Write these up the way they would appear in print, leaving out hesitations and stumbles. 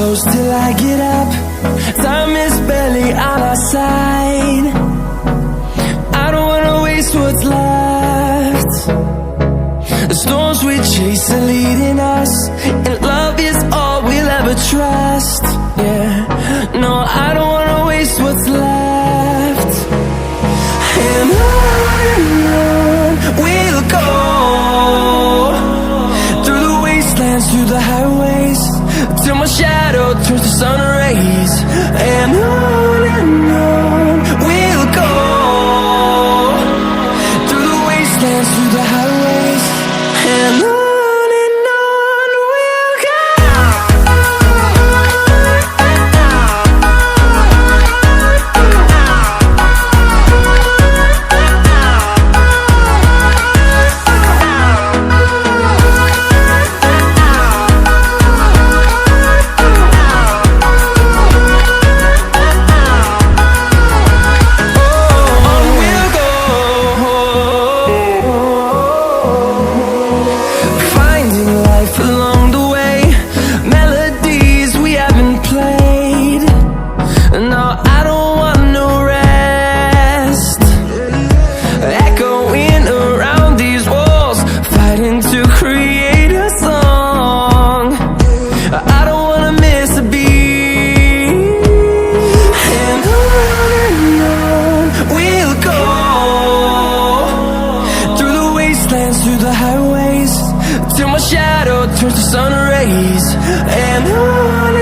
close till I get up. Time is barely on our side. I don't wanna waste what's left. The storms we chase are leading us, and love is all we'll ever trust. Yeah, no, I don't wanna waste what's left. And on we'll go, through the wastelands, through the highways, till my shadow turns to sun rays. And on we'll go, through the wastelands, through the highways, and on we'll go. Through the highways, till my shadow turns to sun rays. And on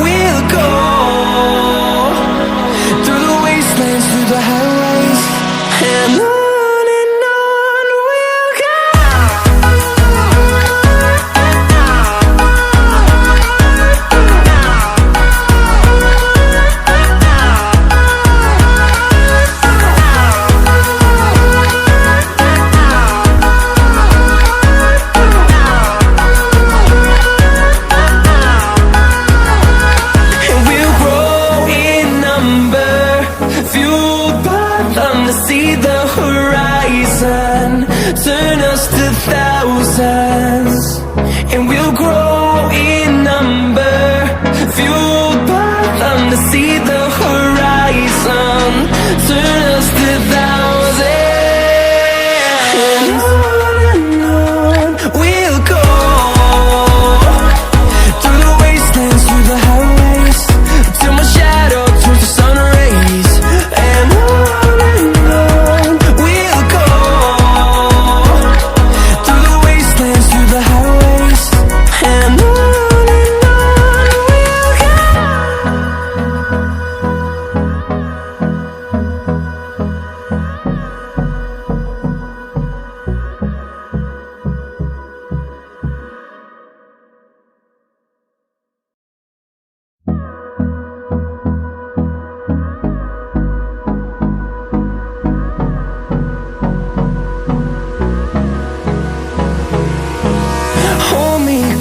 we'll go, through the wastelands, through the highways, and on we'll go. See the horizon turn us to thousands, and we'll grow in number, fueled by them. To see the horizon turn us to thousands, and on we'll go, through the wastelands, through the highways, till my shadow turns to sun rays. And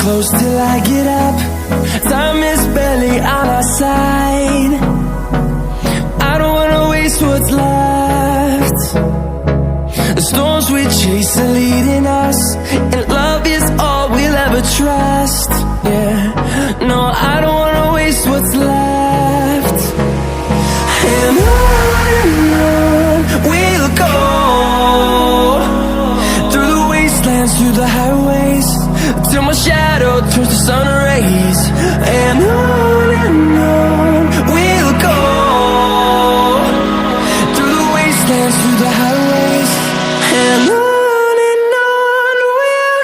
close till I get up. Time is barely on our side. I don't wanna waste what's left. The storms we chase are leading us, and love is all we'll ever trust. Yeah, no, I don't wanna waste what's left. And on we'll go, through the wastelands, through the highways, till my shadow turns to sun rays. And on we'll go, through the wastelands, through the highways, and on we'll go.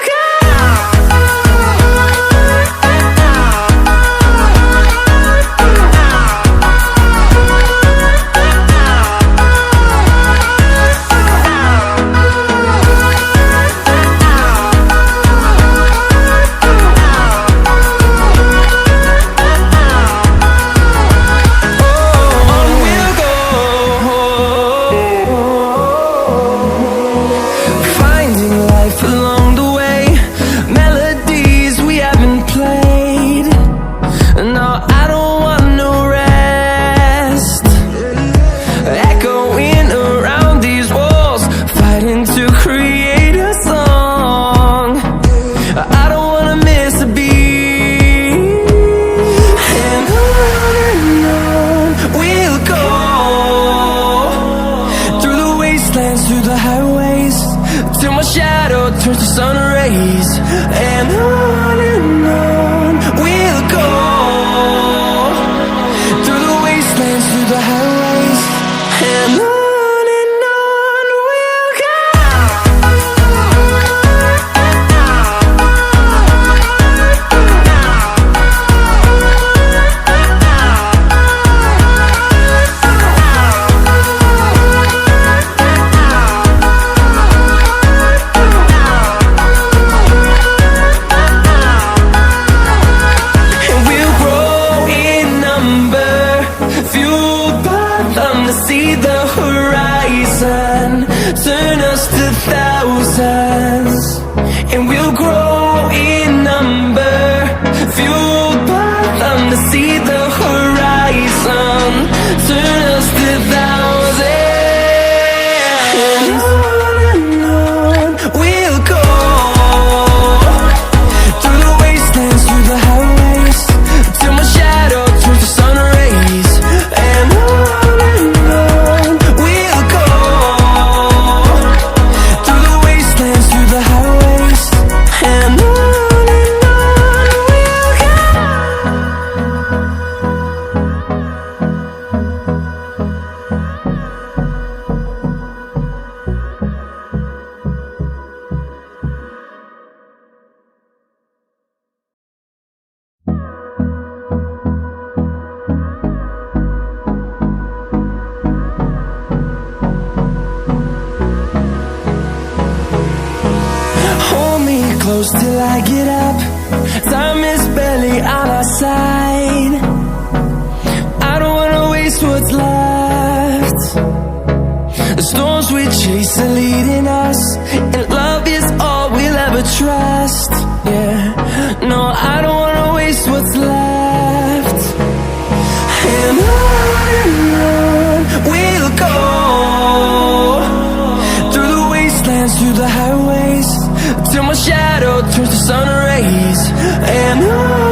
to see the horizon, turn us to thousands, and we'll grow in number, fueled by them to see the horizon, turn us to thousands, and on we'll go, through the wastelands, through the highways, till my shadow turns to sun rays, and on we'll go, through the wastelands, through the highways, and on we'll go. Hold me close till I get up. Time is barely on our side. I don't wanna waste what's left. The storms we chase are leading us, and love is all we'll ever trust. Yeah, no, I don't wanna waste what's left. And on we'll go, through the wastelands, through the highways, till my shadow turns to sun rays, and on